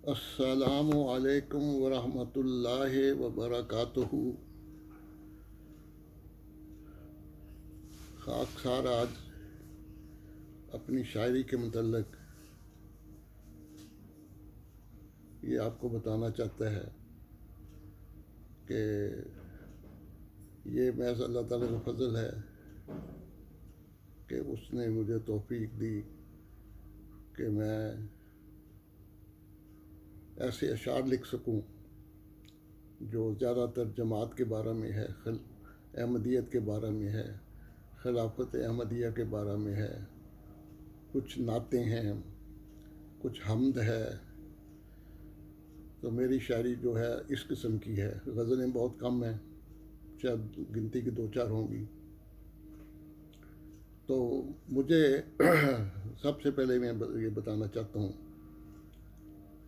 السلام علیکم ورحمۃ اللہ وبرکاتہ۔ خاکسار آج اپنی شاعری کے متعلق یہ آپ کو بتانا چاہتا ہے کہ یہ محض اللہ تعالیٰ کا فضل ہے کہ اس نے مجھے توفیق دی کہ میں ایسے اشعار لکھ سکوں جو زیادہ تر جماعت کے بارے میں ہے، احمدیت کے بارے میں ہے، خلافت احمدیہ کے بارے میں ہے، کچھ نعتیں ہیں، کچھ حمد ہے۔ تو میری شاعری جو ہے اس قسم کی ہے، غزلیں بہت کم ہیں، شاید گنتی کی 2-4 ہوں گی۔ تو مجھے سب سے پہلے میں یہ بتانا چاہتا ہوں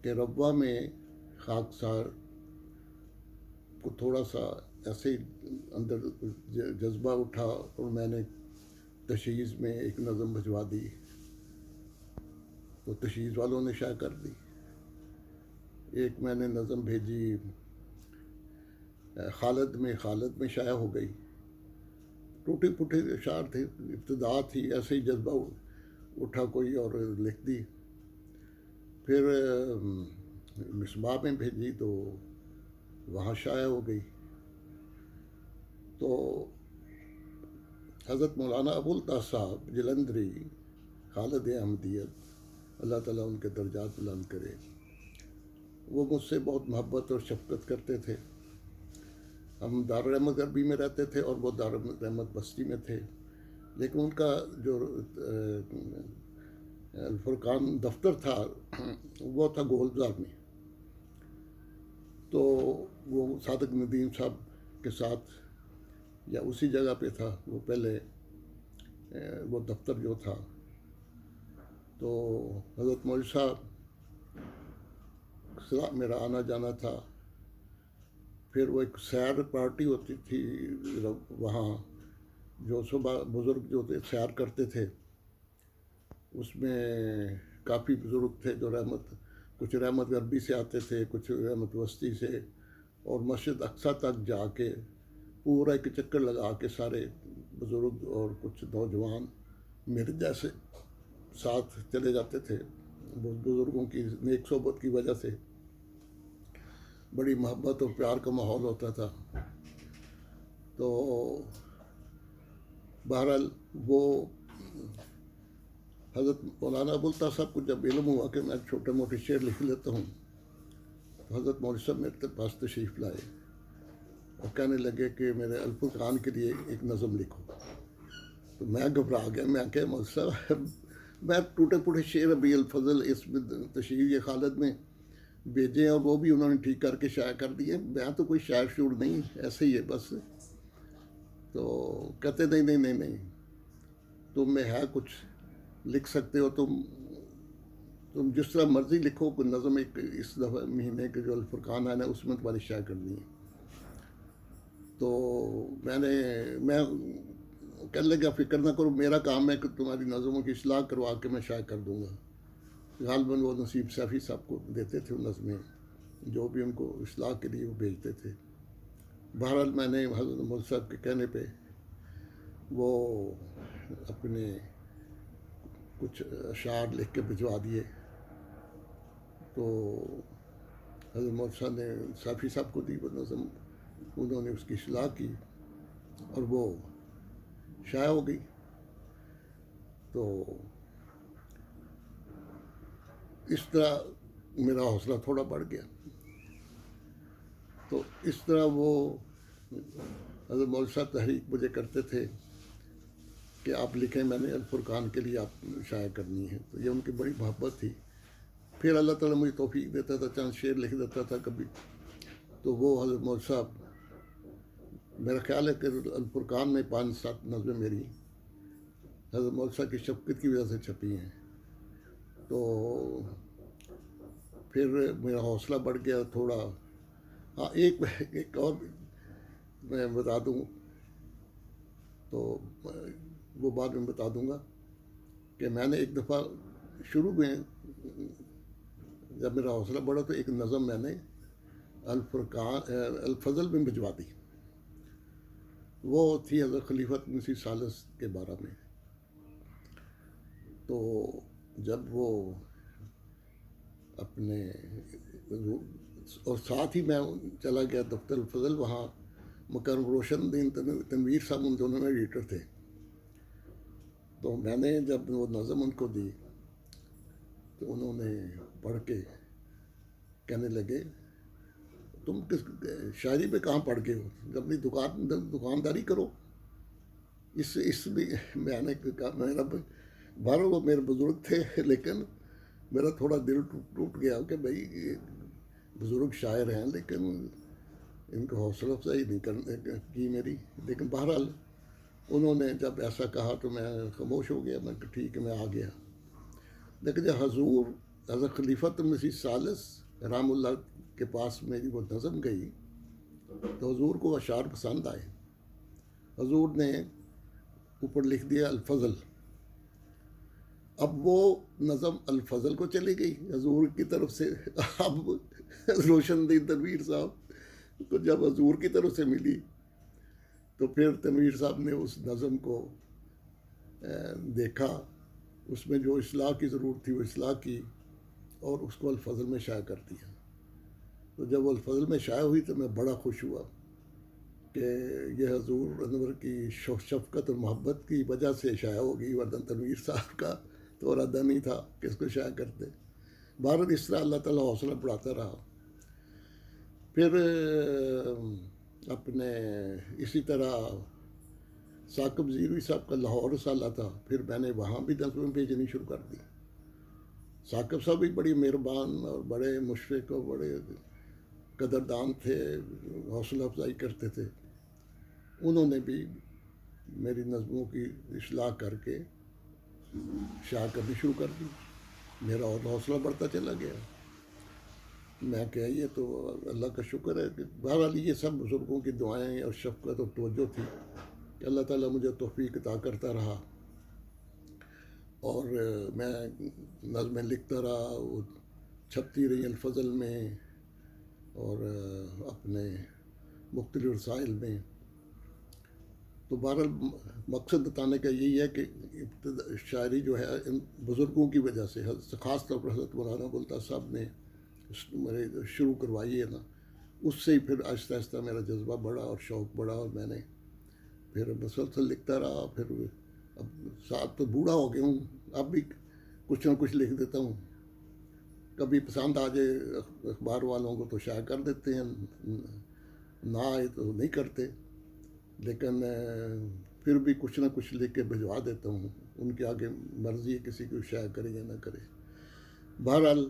کہ ربوہ میں خاکسار کو تھوڑا سا ایسے ہی اندر جذبہ اٹھا اور میں نے تشہیر میں ایک نظم بھجوا دی، تو تشہیر والوں نے شائع کر دی۔ ایک میں نے نظم بھیجی خالد میں شائع ہو گئی۔ ٹوٹے پھوٹے اشعار تھے، ابتدا تھی، ایسے ہی جذبہ اٹھا کوئی اور لکھ دی۔ پھر مصباح میں بھیجی تو وہاں شائع ہو گئی۔ تو حضرت مولانا ابوالطاہر صاحب جلندری، خالد احمدیت، اللہ تعالیٰ ان کے درجات بلند کرے، وہ مجھ سے بہت محبت اور شفقت کرتے تھے۔ ہم دارالرحمت غربی میں رہتے تھے اور وہ دارالرحمت بستی میں تھے، لیکن ان کا جو الفرقان دفتر تھا وہ تھا گول بازار میں۔ تو وہ صادق ندیم صاحب کے ساتھ یا اسی جگہ پہ تھا وہ پہلے وہ دفتر جو تھا۔ تو حضرت مولوی صاحب میرا آنا جانا تھا۔ پھر وہ ایک سیر پارٹی ہوتی تھی وہاں، جو صبح بزرگ جو تھے سیر کرتے تھے، اس میں کافی بزرگ تھے جو کچھ رحمت غربی سے آتے تھے، کچھ رحمت وسطی سے، اور مسجد اقصیٰ تک جا کے پورا ایک چکر لگا کے سارے بزرگ اور کچھ نوجوان میرے جیسے ساتھ چلے جاتے تھے۔ بزرگوں کی نیک صحبت کی وجہ سے بڑی محبت اور پیار کا ماحول ہوتا تھا۔ تو بہرحال وہ حضرت مولانا ابوالطاہر صاحب کو جب علم ہوا کہ میں چھوٹے موٹے شعر لکھ لیتا ہوں، تو حضرت مولوی صاحب میرے پاس تشریف لائے اور کہنے لگے کہ میرے الفرقان کے لیے ایک نظم لکھو۔ تو میں گھبرا گیا، میں کہ مولوی صاحب میں ٹوٹے پھوٹے شعر ابھی الفضل اس میں تشہیر خالد میں بھیجے اور وہ بھی انہوں نے ٹھیک کر کے شائع کر دیے، میں تو کوئی شاعر شعور نہیں، ایسے ہی ہے بس۔ تو کہتے نہیں، تم میں ہے کچھ، لکھ سکتے ہو، تم جس طرح مرضی لکھو، کوئی نظم ایک اس دفعہ مہینے کے جو الفرقان آنا ہے اس میں تمہاری شائع کرنی ہے۔ تو میں کہنے لگا فکر نہ کرو، میرا کام ہے کہ تمہاری نظموں کی اصلاح کروا کے میں شائع کر دوں گا۔ غالباً وہ نصیب سیفی صاحب کو دیتے تھے نظمیں، جو بھی ان کو اصلاح کے لیے وہ بھیجتے تھے۔ بہرحال میں نے حضرت مولوی صاحب کے کہنے پہ وہ اپنے کچھ اشعار لکھ کے بھجوا دیے۔ تو حضرت مولوی صاحب نے صافی صاحب کو دی وہ نظم، انہوں نے اس کی اصلاح کی اور وہ شائع ہو گئی۔ تو اس طرح میرا حوصلہ تھوڑا بڑھ گیا۔ تو اس طرح وہ حضرت مولوی صاحب تحریک مجھے کرتے تھے کہ آپ لکھیں، میں نے الفرقان کے لیے آپ شائع کرنی ہے، تو یہ ان کی بڑی محبت تھی۔ پھر اللہ تعالیٰ مجھے توفیق دیتا تھا، چند شعر لکھ دیتا تھا کبھی، تو وہ حضرت مولوی صاحب، میرا خیال ہے کہ الفرقان میں 5-7 نظمیں میری حضرت مولوی صاحب کی شفقت کی وجہ سے چھپی ہیں۔ تو پھر میرا حوصلہ بڑھ گیا تھوڑا۔ ہاں ایک اور میں بتا دوں، تو وہ بعد میں بتا دوں گا کہ میں نے ایک دفعہ شروع میں جب میرا حوصلہ بڑھا تو ایک نظم میں نے الفضل میں بھجوا دی. وہ تھی حضرت خلیفۃ مسیح ثالث کے بارے میں. تو جب وہ اپنے اور ساتھ ہی میں چلا گیا دفتر الفضل. وہاں مکرم روشن الدین تنویر صاحب ان دونوں میں ایڈیٹر تھے. تو میں نے جب وہ نظم ان کو دی تو انہوں نے پڑھ کے کہنے لگے تم کس شاعری پہ کہاں پڑھ گئے ہو, اپنی دکانداری کرو. اس لیے میں نے کہا میرا بہرحال وہ میرے بزرگ تھے, لیکن میرا تھوڑا دل ٹوٹ گیا کہ بھائی بزرگ شاعر ہیں لیکن ان کو حوصلہ افزائی نہیں کرنے کی میری. لیکن بہرحال انہوں نے جب ایسا کہا تو میں خاموش ہو گیا. میں کہ ٹھیک ہے, میں آ گیا. لیکن جب حضور حضرت خلیفۃ مسیح ثالث رحم اللہ کے پاس میری وہ نظم گئی تو حضور کو اشعار پسند آئے. حضور نے اوپر لکھ دیا الفضل. اب وہ نظم الفضل کو چلی گئی حضور کی طرف سے. اب روشن الدین تنویر صاحب کو جب حضور کی طرف سے ملی تو پھر تنویر صاحب نے اس نظم کو دیکھا, اس میں جو اصلاح کی ضرورت تھی وہ اصلاح کی اور اس کو الفضل میں شائع کر دیا. تو جب وہ الفضل میں شائع ہوئی تو میں بڑا خوش ہوا کہ یہ حضور انور کی شفقت اور محبت کی وجہ سے شائع ہو گئی, ورنہ تنویر صاحب کا تو ارادہ نہیں تھا کہ اس کو شائع کرتے. بہرحال اس طرح اللہ تعالیٰ حوصلہ بڑھاتا رہا. پھر اپنے اسی طرح ثاقب زیروی صاحب کا لاہور رسالہ تھا, پھر میں نے وہاں بھی نظمیں بھیجنی شروع کر دی. ثاقب صاحب بھی بڑی مہربان اور بڑے مشفق اور بڑے قدردان تھے, حوصلہ افزائی کرتے تھے. انہوں نے بھی میری نظموں کی اصلاح کر کے شائع کرنی شروع کر دی. میرا اور حوصلہ بڑھتا چلا گیا. میں کہ یہ تو اللہ کا شکر ہے کہ بہرحال یہ سب بزرگوں کی دعائیں اور شفقت اور توجہ تھی کہ اللہ تعالیٰ مجھے توفیق عطا کرتا رہا اور میں نظمیں لکھتا رہا. وہ چھپتی رہی الفضل میں اور اپنے مختلف رسائل میں. تو بہرحال مقصد بتانے کا یہی ہے کہ شاعری جو ہے ان بزرگوں کی وجہ سے, خاص طور پر حضرت مولانا ابوالطاہر صاحب نے شروع کروائی ہے نا, اس سے ہی پھر آہستہ آہستہ میرا جذبہ بڑھا اور شوق بڑھا اور میں نے پھر مسلسل لکھتا رہا. پھر اب ساتھ تو بوڑھا ہو گیا ہوں, اب بھی کچھ نہ کچھ لکھ دیتا ہوں. کبھی پسند آ جائے اخبار والوں کو تو شائع کر دیتے ہیں, نہ آئے تو نہیں کرتے. لیکن پھر بھی کچھ نہ کچھ لکھ کے بھجوا دیتا ہوں. ان کے آگے مرضی ہے کسی کو شائع کرے یا نہ کرے. بہرحال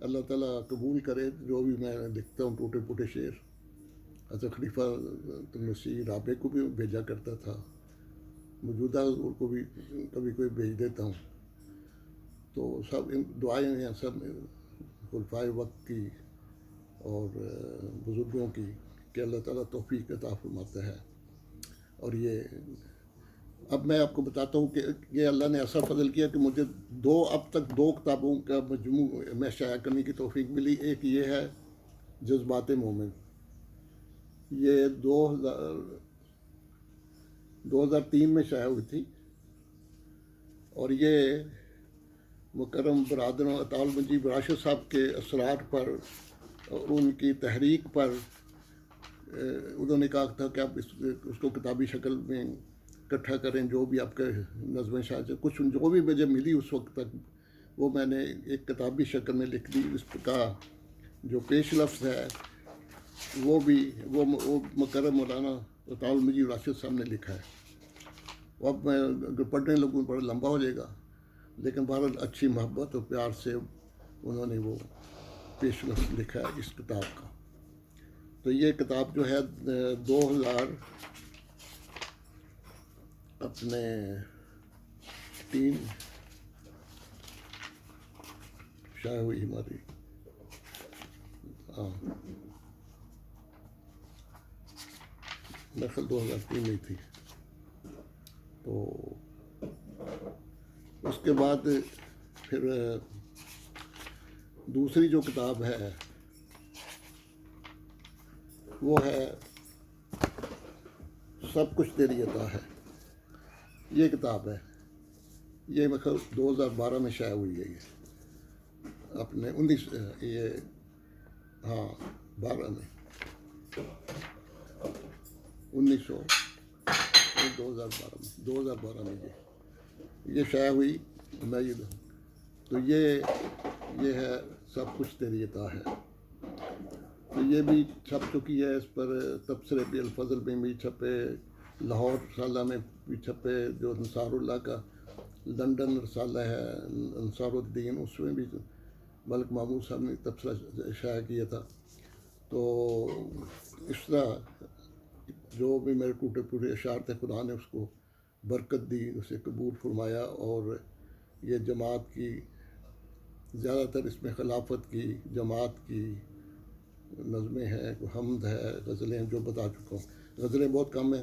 اللہ تعالیٰ قبول کرے جو بھی میں لکھتا ہوں. ٹوٹے پھوٹے شعر حضرت خلیفہ مسیح رابع کو بھی بھیجا کرتا تھا, موجودہ حضور کو بھی کبھی کوئی بھیج دیتا ہوں. تو سب ان دعائیں ہیں سب خلفائے وقت کی اور بزرگوں کی کہ اللہ تعالیٰ توفیق عطا فرماتا ہے. اور یہ اب میں آپ کو بتاتا ہوں کہ یہ اللہ نے ایسا فضل کیا کہ مجھے اب تک دو کتابوں کا مجموع میں شائع کرنے کی توفیق ملی. ایک یہ ہے جذبات مومن, یہ 2003 میں شائع ہوئی تھی, اور یہ مکرم برادر عطاء المجید راشد صاحب کے اثرات پر اور ان کی تحریک پر انہوں نے کہا تھا کہ آپ اس کو کتابی شکل میں اکٹھا کریں. جو بھی آپ کے نظمیں شاعر کچھ جو بھی مجھے ملی اس وقت تک وہ میں نے ایک کتابی شکل میں لکھ دی. اس کا جو پیش لفظ ہے وہ مکرم مولانا عطاء المجید راشد صاحب نے لکھا ہے. اب میں اگر پڑھنے لگوں بڑا لمبا ہو جائے گا, لیکن بہرحال اچھی محبت اور پیار سے انہوں نے وہ پیش لفظ لکھا ہے اس کتاب کا. تو یہ کتاب جو ہے 2003 شائع ہوئی ہماری. ہاں نقل 2003 میں تھی. تو اس کے بعد پھر دوسری جو کتاب ہے وہ ہے سب کچھ تیری عطا ہے. یہ کتاب ہے، یہ مطلب 2012 میں شائع ہوئی ہے. یہ اپنے 12 میں 2012 میں یہ شائع ہوئی. تو یہ ہے سب کچھ تیری عطا ہے. تو یہ بھی چھپ چکی ہے. اس پر تبصرے بھی الفضل میں بھی چھپے، لاہور رسالہ میں بھی چھپے، جو انصار اللہ کا لنڈن رسالہ ہے انصار الدین، اس میں بھی ملک محمود صاحب نے تبصرہ شائع کیا تھا. تو اس طرح جو بھی میرے ٹوٹے پھوٹے اشعار تھے، خدا نے اس کو برکت دی، اسے قبول فرمایا. اور یہ جماعت کی زیادہ تر اس میں خلافت کی، جماعت کی نظمیں ہیں، حمد ہے، غزلیں جو بتا چکا ہوں. غزلیں بہت کم ہیں،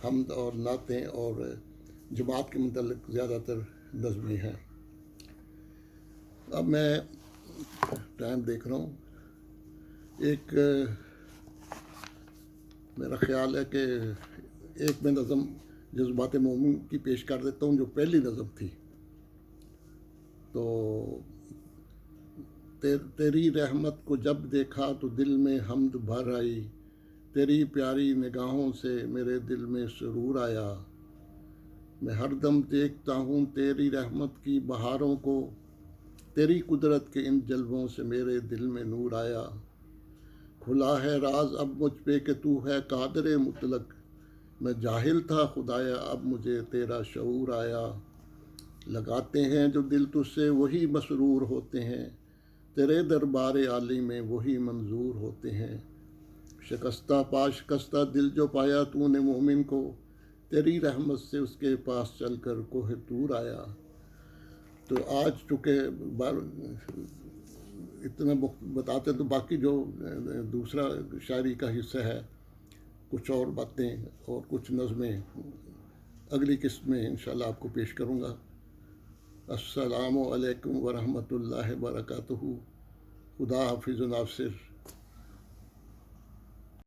حمد اور نعتیں اور جماعت کے متعلق زیادہ تر نظمیں ہیں. اب میں ٹائم دیکھ رہا ہوں. ایک میرا خیال ہے کہ ایک میں نظم جذبات مومن کی پیش کر دیتا ہوں، جو پہلی نظم تھی. تو تیری رحمت کو جب دیکھا تو دل میں حمد بھر آئی، تیری پیاری نگاہوں سے میرے دل میں سرور آیا. میں ہر دم دیکھتا ہوں تیری رحمت کی بہاروں کو، تیری قدرت کے ان جلووں سے میرے دل میں نور آیا. کھلا ہے راز اب مجھ پہ کہ تو ہے قادر مطلق، میں جاہل تھا خدایا اب مجھے تیرا شعور آیا. لگاتے ہیں جو دل تجھ سے وہی مسرور ہوتے ہیں، تیرے دربار عالی میں وہی منظور ہوتے ہیں. شکستہ پا شکستہ دل جو پایا تو نے مومن کو، تیری رحمت سے اس کے پاس چل کر کوہ طور آیا. تو آج چونکہ اتنا بتاتے تو باقی جو دوسرا شاعری کا حصہ ہے، کچھ اور باتیں اور کچھ نظمیں اگلی قسط میں انشاءاللہ آپ کو پیش کروں گا. السلام علیکم ورحمۃ اللہ وبرکاتہ. خدا حافظ و ناصر.